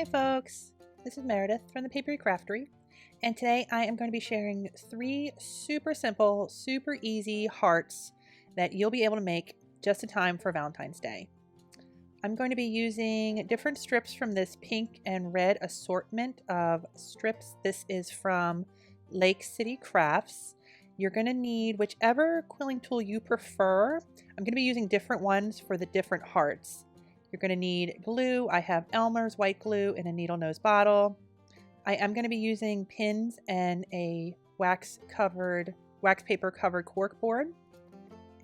Hey folks, this is Meredith from the Papery Craftery, and today I am going to be sharing 3 super simple, super easy hearts that you'll be able to make just in time for Valentine's Day. I'm going to be using different strips from this pink and red assortment of strips. This is from Lake City Crafts. You're going to need whichever quilling tool you prefer. I'm going to be using different ones for the different hearts. You're going to need glue. I have Elmer's white glue in a needle nose bottle. I am going to be using pins and a wax paper covered cork board.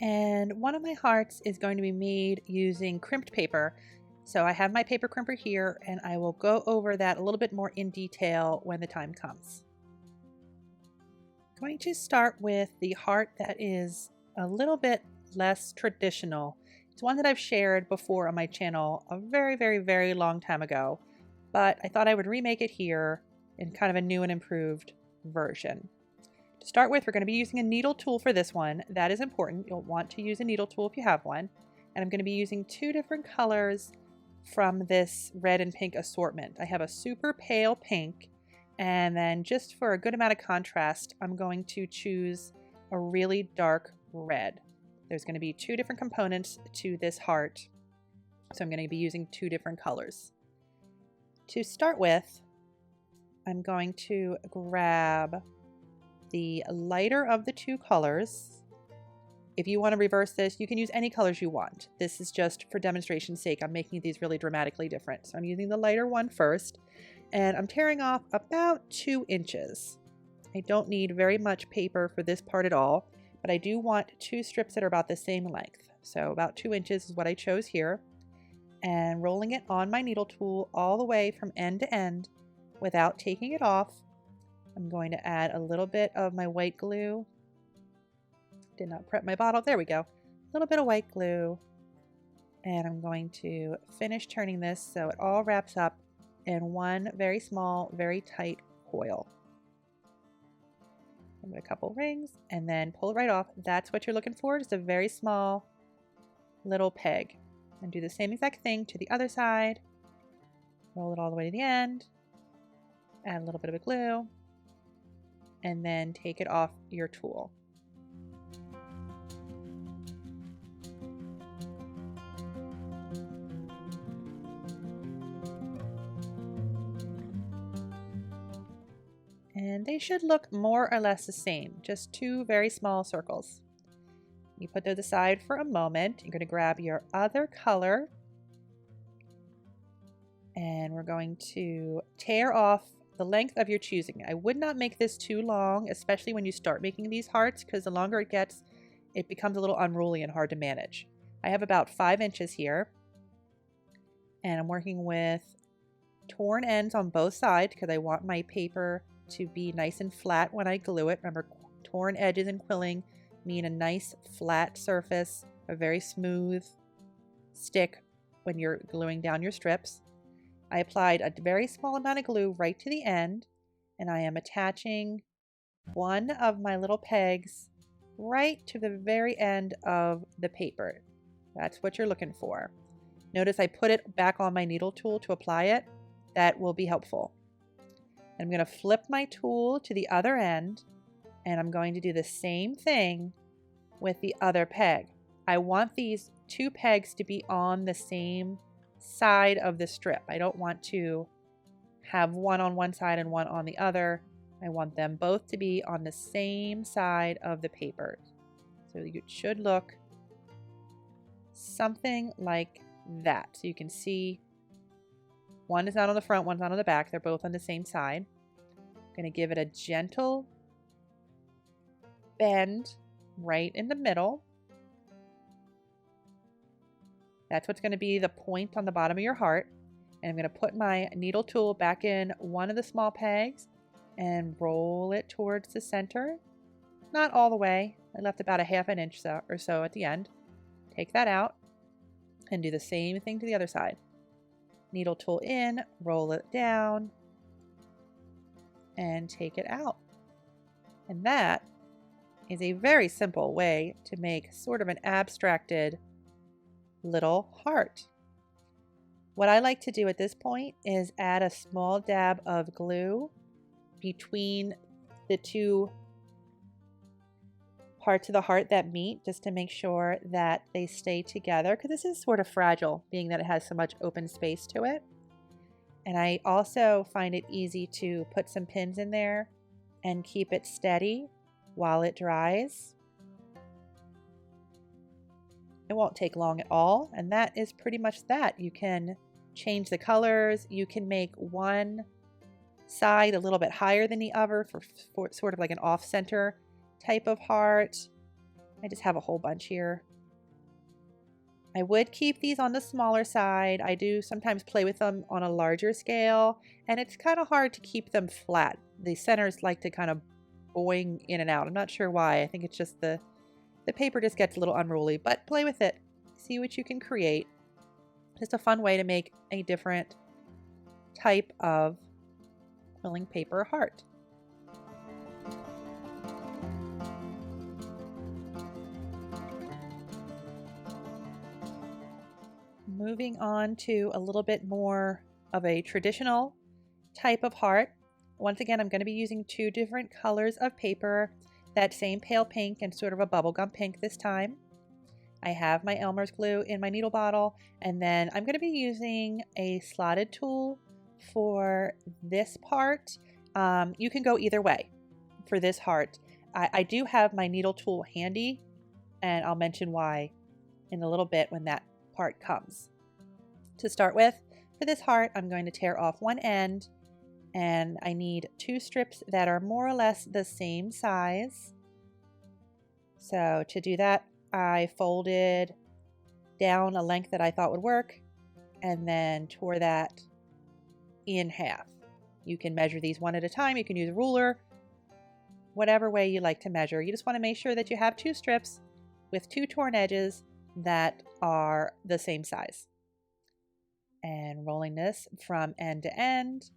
And one of my hearts is going to be made using crimped paper. So I have my paper crimper here, and I will go over that a little bit more in detail when the time comes. I'm going to start with the heart that is a little bit less traditional. It's one that I've shared before on my channel a very long time ago, but I thought I would remake it here in kind of a new and improved version. To start with, we're going to be using a needle tool for this one. That is important. You'll want to use a needle tool if you have one. And I'm going to be using 2 different colors from this red and pink assortment. I have a super pale pink, and then just for a good amount of contrast, I'm going to choose a really dark red. There's going to be 2 different components to this heart, so I'm going to be using 2 different colors. To start with, I'm going to grab the lighter of the 2 colors. If you want to reverse this, you can use any colors you want. This is just for demonstration's sake. I'm making these really dramatically different. So I'm using the lighter one first, and I'm tearing off about 2 inches. I don't need very much paper for this part at all, but I do want 2 strips that are about the same length. So about 2 inches is what I chose here. And rolling it on my needle tool all the way from end to end without taking it off, I'm going to add a little bit of my white glue. Did not prep my bottle. There we go. A little bit of white glue. And I'm going to finish turning this so it all wraps up in one very small, very tight coil. Give it a couple rings and then pull it right off. That's what you're looking for, just a very small little peg. And do the same exact thing to the other side. Roll it all the way to the end. Add a little bit of glue. And then take it off your tool. And they should look more or less the same, just 2 very small circles. You put those aside for a moment. You're going to grab your other color, and we're going to tear off the length of your choosing. I would not make this too long, especially when you start making these hearts, because the longer it gets, it becomes a little unruly and hard to manage. I have about 5 inches here, and I'm working with torn ends on both sides because I want my paper to be nice and flat when I glue it. Remember, torn edges in quilling mean a nice flat surface, a very smooth stick when you're gluing down your strips. I applied a very small amount of glue right to the end, and I am attaching one of my little pegs right to the very end of the paper. That's what you're looking for. Notice I put it back on my needle tool to apply it. That will be helpful. I'm going to flip my tool to the other end, and I'm going to do the same thing with the other peg. I want these 2 pegs to be on the same side of the strip. I don't want to have one on one side and one on the other. I want them both to be on the same side of the paper. So it should look something like that. So you can see one is not on the front, one's not on the back. They're both on the same side. I'm going to give it a gentle bend right in the middle. That's what's going to be the point on the bottom of your heart. And I'm going to put my needle tool back in one of the small pegs and roll it towards the center. Not all the way. I left about a ½ inch or so at the end. Take that out and do the same thing to the other side. Needle tool in, roll it down, and take it out. And that is a very simple way to make sort of an abstracted little heart. What I like to do at this point is add a small dab of glue between the two parts of the heart that meet, just to make sure that they stay together, because this is sort of fragile, being that it has so much open space to it. And I also find it easy to put some pins in there and keep it steady while it dries. It won't take long at all, and that is pretty much that. You can change the colors. You can make one side a little bit higher than the other for sort of like an off-center type of heart. I just have a whole bunch here. I would keep these on the smaller side. I do sometimes play with them on a larger scale, and it's kind of hard to keep them flat. The centers like to kind of boing in and out. I'm not sure why. I think it's just the paper just gets a little unruly, but play with it. See what you can create. Just a fun way to make a different type of quilling paper heart. Moving on to a little bit more of a traditional type of heart. Once again, I'm going to be using two different colors of paper, that same pale pink and sort of a bubblegum pink this time. I have my Elmer's glue in my needle bottle, and then I'm going to be using a slotted tool for this part. You can go either way for this heart. I do have my needle tool handy, and I'll mention why in a little bit when that part comes. To start with, for this heart, I'm going to tear off one end, and I need two strips that are more or less the same size. So to do that, I folded down a length that I thought would work and then tore that in half. You can measure these one at a time. You can use a ruler, whatever way you like to measure. You just want to make sure that you have two strips with two torn edges that are the same size. And rolling this from end to end.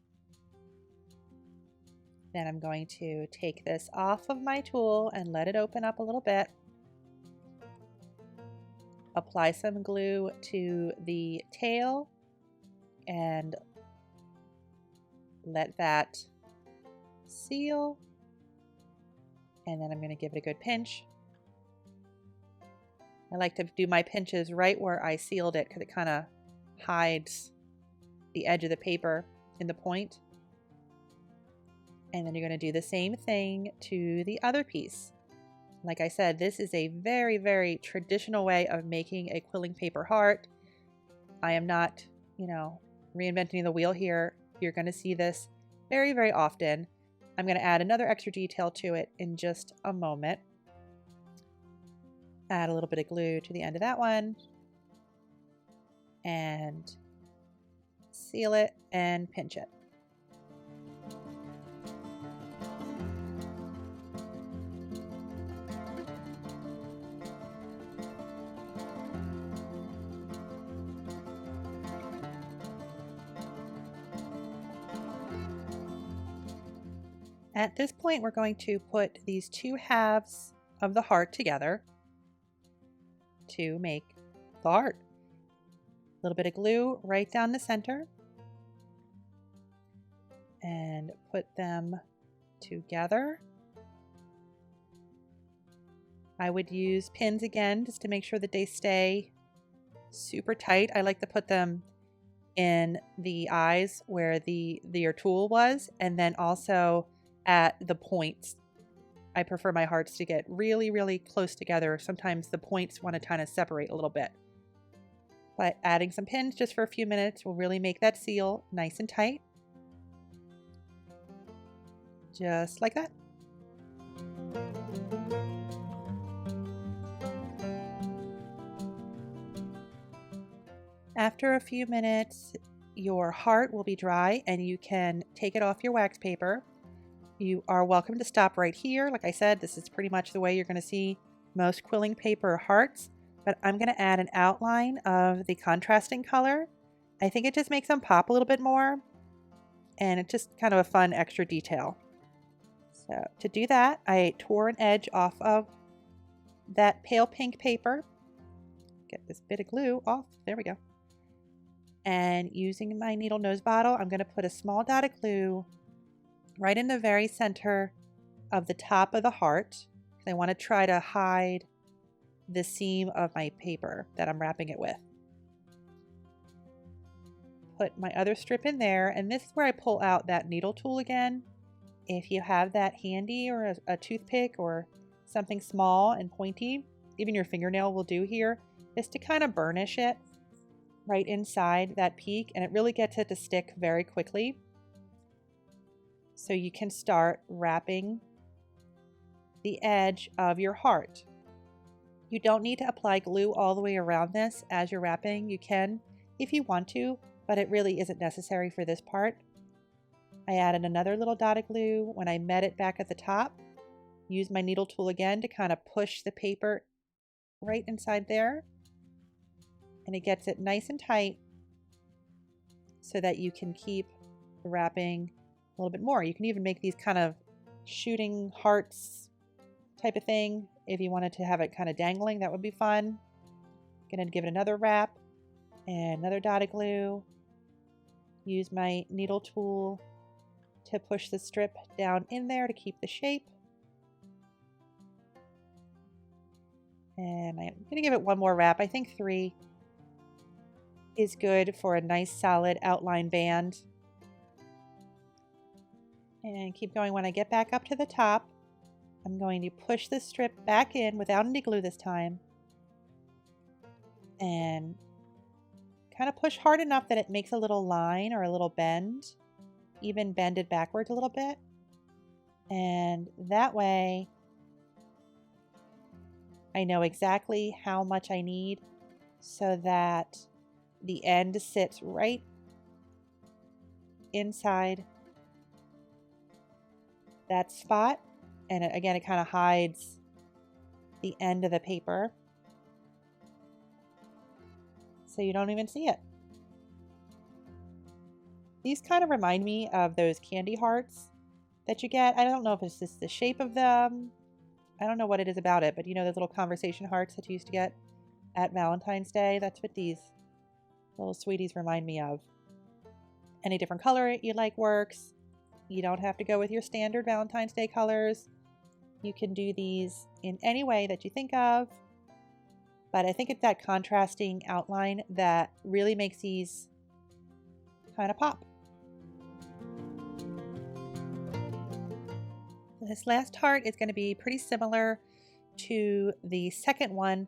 Then I'm going to take this off of my tool and let it open up a little bit. Apply some glue to the tail and let that seal. And then I'm going to give it a good pinch. I like to do my pinches right where I sealed it because it kind of hides the edge of the paper in the point. And then you're going to do the same thing to the other piece. Like I said, this is a very, very traditional way of making a quilling paper heart. I am not, reinventing the wheel here. You're going to see this very, very often. I'm going to add another extra detail to it in just a moment. Add a little bit of glue to the end of that one. And seal it and pinch it. At this point, we're going to put these two halves of the heart together to make the heart. A little bit of glue right down the center and put them together. I would use pins again just to make sure that they stay super tight. I like to put them in the eyes where your tool was, and then also at the points. I prefer my hearts to get really, really close together. Sometimes the points want to kind of separate a little bit. But adding some pins just for a few minutes will really make that seal nice and tight. Just like that. After a few minutes, your heart will be dry and you can take it off your wax paper. You are welcome to stop right here. Like I said, this is pretty much the way you're going to see most quilling paper hearts. But I'm going to add an outline of the contrasting color. I think it just makes them pop a little bit more, and it's just kind of a fun extra detail. So to do that, I tore an edge off of that pale pink paper. Get this bit of glue off. There we go. And using my needle nose bottle, I'm going to put a small dot of glue right in the very center of the top of the heart. I want to try to hide the seam of my paper that I'm wrapping it with. Put my other strip in there, and this is where I pull out that needle tool again. If you have that handy, or a toothpick or something small and pointy, even your fingernail will do here, is to kind of burnish it right inside that peak, and it really gets it to stick very quickly. So you can start wrapping the edge of your heart. You don't need to apply glue all the way around this as you're wrapping. You can if you want to, but it really isn't necessary for this part. I added another little dot of glue when I met it back at the top. Use my needle tool again to kind of push the paper right inside there. And it gets it nice and tight so that you can keep wrapping a little bit more. You can even make these kind of shooting hearts type of thing. If you wanted to have it kind of dangling, that would be fun. Gonna give it another wrap and another dot of glue. Use my needle tool to push the strip down in there to keep the shape. And I'm gonna give it one more wrap. I think 3 is good for a nice solid outline band. And keep going. When I get back up to the top, I'm going to push the strip back in without any glue this time. And kind of push hard enough that it makes a little line or a little bend, even bend it backwards a little bit. And that way I know exactly how much I need so that the end sits right inside that spot. And again, it kind of hides the end of the paper, so you don't even see it. These kind of remind me of those candy hearts that you get. I don't know if it's just the shape of them. I don't know what it is about it, but you know those little conversation hearts that you used to get at Valentine's Day? That's what these little sweeties remind me of. Any different color you like works. You don't have to go with your standard Valentine's Day colors. You can do these in any way that you think of, but I think it's that contrasting outline that really makes these kind of pop. This last heart is going to be pretty similar to the second one,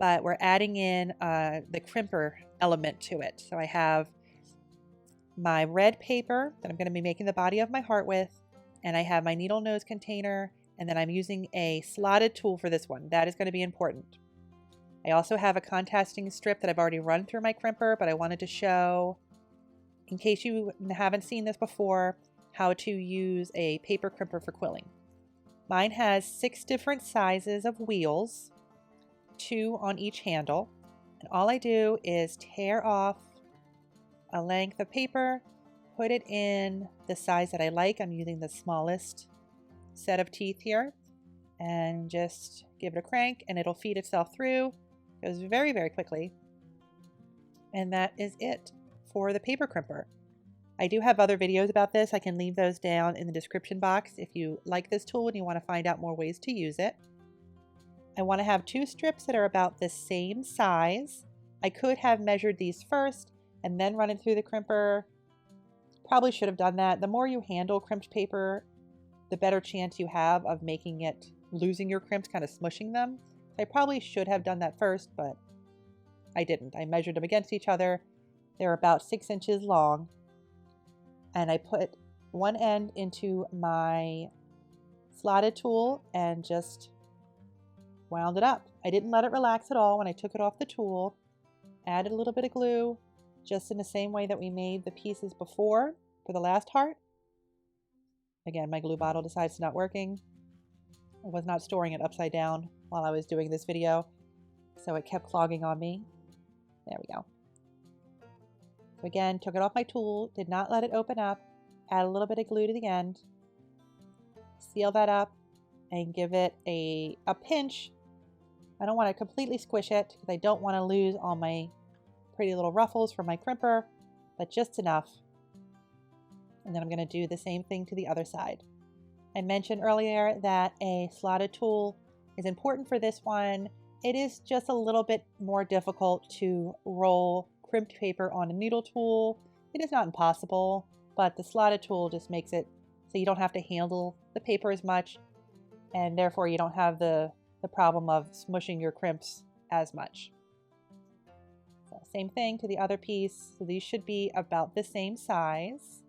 but we're adding in the crimper element to it. So I have my red paper that I'm going to be making the body of my heart with, and I have my needle nose container, and then I'm using a slotted tool for this one. That is going to be important. I also have a contrasting strip that I've already run through my crimper, but I wanted to show, in case you haven't seen this before, how to use a paper crimper for quilling. Mine has 6 different sizes of wheels, 2 on each handle, and all I do is tear off a length of paper, put it in the size that I like. I'm using the smallest set of teeth here, and just give it a crank and it'll feed itself through. It goes very, very quickly. And that is it for the paper crimper. I do have other videos about this. I can leave those down in the description box if you like this tool and you want to find out more ways to use it. I want to have 2 strips that are about the same size. I could have measured these first and then run it through the crimper. Probably should have done that. The more you handle crimped paper, the better chance you have of making it, losing your crimps, kind of smushing them. I probably should have done that first, but I didn't. I measured them against each other. They're about 6 inches long. And I put one end into my slotted tool and just wound it up. I didn't let it relax at all when I took it off the tool. Added a little bit of glue, just in the same way that we made the pieces before for the last heart. Again, my glue bottle decides it's not working. I was not storing it upside down while I was doing this video, so it kept clogging on me. There we go. So again, took it off my tool, did not let it open up, add a little bit of glue to the end, seal that up, and give it a pinch. I don't want to completely squish it because I don't want to lose all my pretty little ruffles for my crimper, but just enough. And then I'm going to do the same thing to the other side. I mentioned earlier that a slotted tool is important for this one. It is just a little bit more difficult to roll crimped paper on a needle tool. It is not impossible, but the slotted tool just makes it so you don't have to handle the paper as much, and therefore you don't have the problem of smushing your crimps as much. So same thing to the other piece. So these should be about the same size.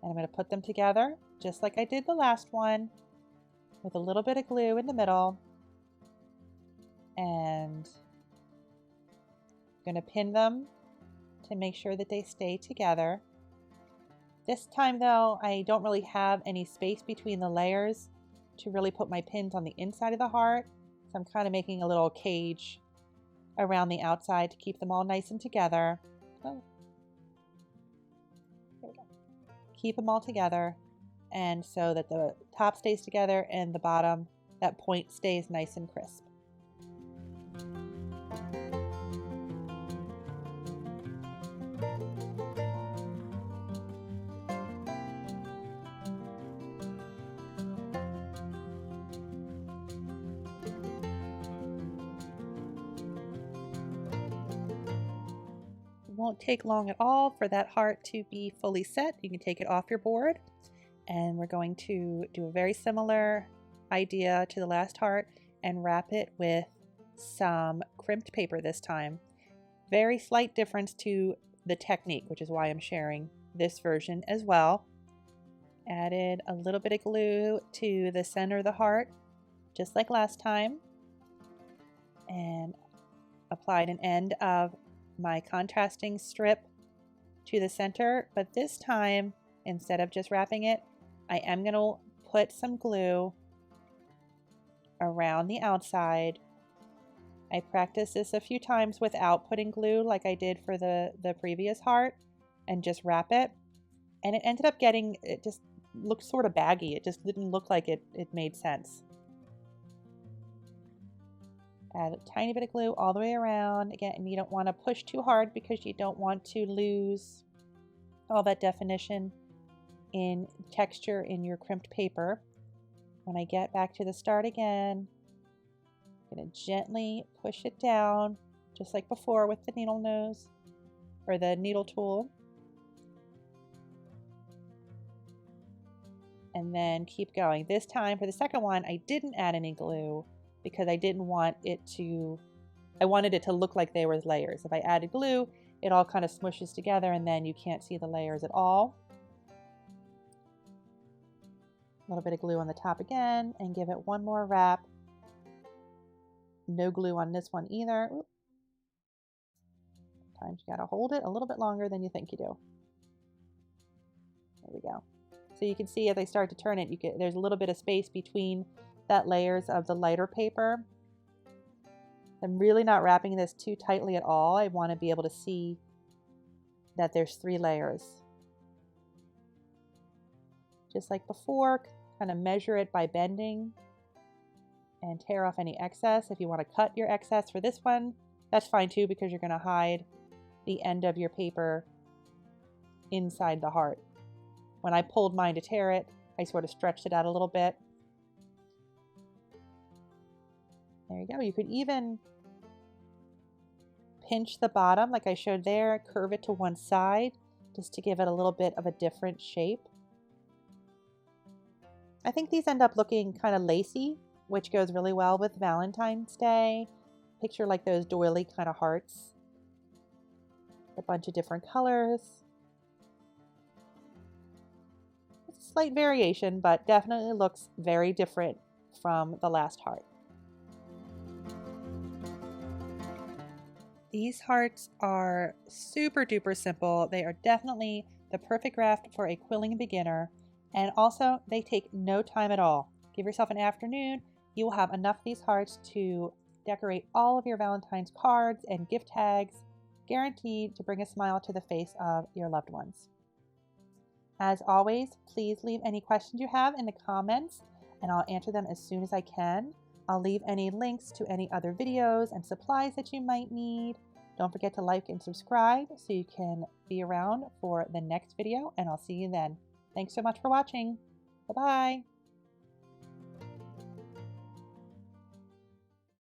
And I'm going to put them together just like I did the last one, with a little bit of glue in the middle. And I'm going to pin them to make sure that they stay together. This time though, I don't really have any space between the layers to really put my pins on the inside of the heart. So I'm kind of making a little cage around the outside to keep them all nice and together. Oh. There we go. Keep them all together, and so that the top stays together and the bottom, that point, stays nice and crisp. Won't take long at all for that heart to be fully set. You can take it off your board, and we're going to do a very similar idea to the last heart and wrap it with some crimped paper this time. Very slight difference to the technique, which is why I'm sharing this version as well. Added a little bit of glue to the center of the heart, just like last time, and applied an end of my contrasting strip to the center, but this time, instead of just wrapping it, I am going to put some glue around the outside. I practiced this a few times without putting glue like I did for the previous heart, and just wrap it, and it ended up getting, it just looked sort of baggy. It just didn't look like it made sense. Add a tiny bit of glue all the way around. Again, you don't want to push too hard because you don't want to lose all that definition in texture in your crimped paper. When I get back to the start again, I'm going to gently push it down, just like before with the needle nose or the needle tool. And then keep going. This time for the second one, I didn't add any glue, because I didn't want it to, I wanted it to look like there was layers. If I added glue, it all kind of smushes together and then you can't see the layers at all. A little bit of glue on the top again, and give it one more wrap. No glue on this one either. Oops. Sometimes you gotta hold it a little bit longer than you think you do. There we go. So you can see as I start to turn it, there's a little bit of space between that layers of the lighter paper. I'm really not wrapping this too tightly at all. I want to be able to see that there's 3 layers. Just like before, kind of measure it by bending and tear off any excess. If you want to cut your excess for this one, that's fine too, because you're going to hide the end of your paper inside the heart. When I pulled mine to tear it, I sort of stretched it out a little bit. There you go. You could even pinch the bottom like I showed there, curve it to one side just to give it a little bit of a different shape. I think these end up looking kind of lacy, which goes really well with Valentine's Day. Picture like those doily kind of hearts. A bunch of different colors. It's a slight variation, but definitely looks very different from the last heart. These hearts are super duper simple. They are definitely the perfect craft for a quilling beginner, and also they take no time at all. Give yourself an afternoon, you will have enough of these hearts to decorate all of your Valentine's cards and gift tags, guaranteed to bring a smile to the face of your loved ones. As always, please leave any questions you have in the comments and I'll answer them as soon as I can. I'll leave any links to any other videos and supplies that you might need. Don't forget to like and subscribe so you can be around for the next video, and I'll see you then. Thanks so much for watching. Bye-bye.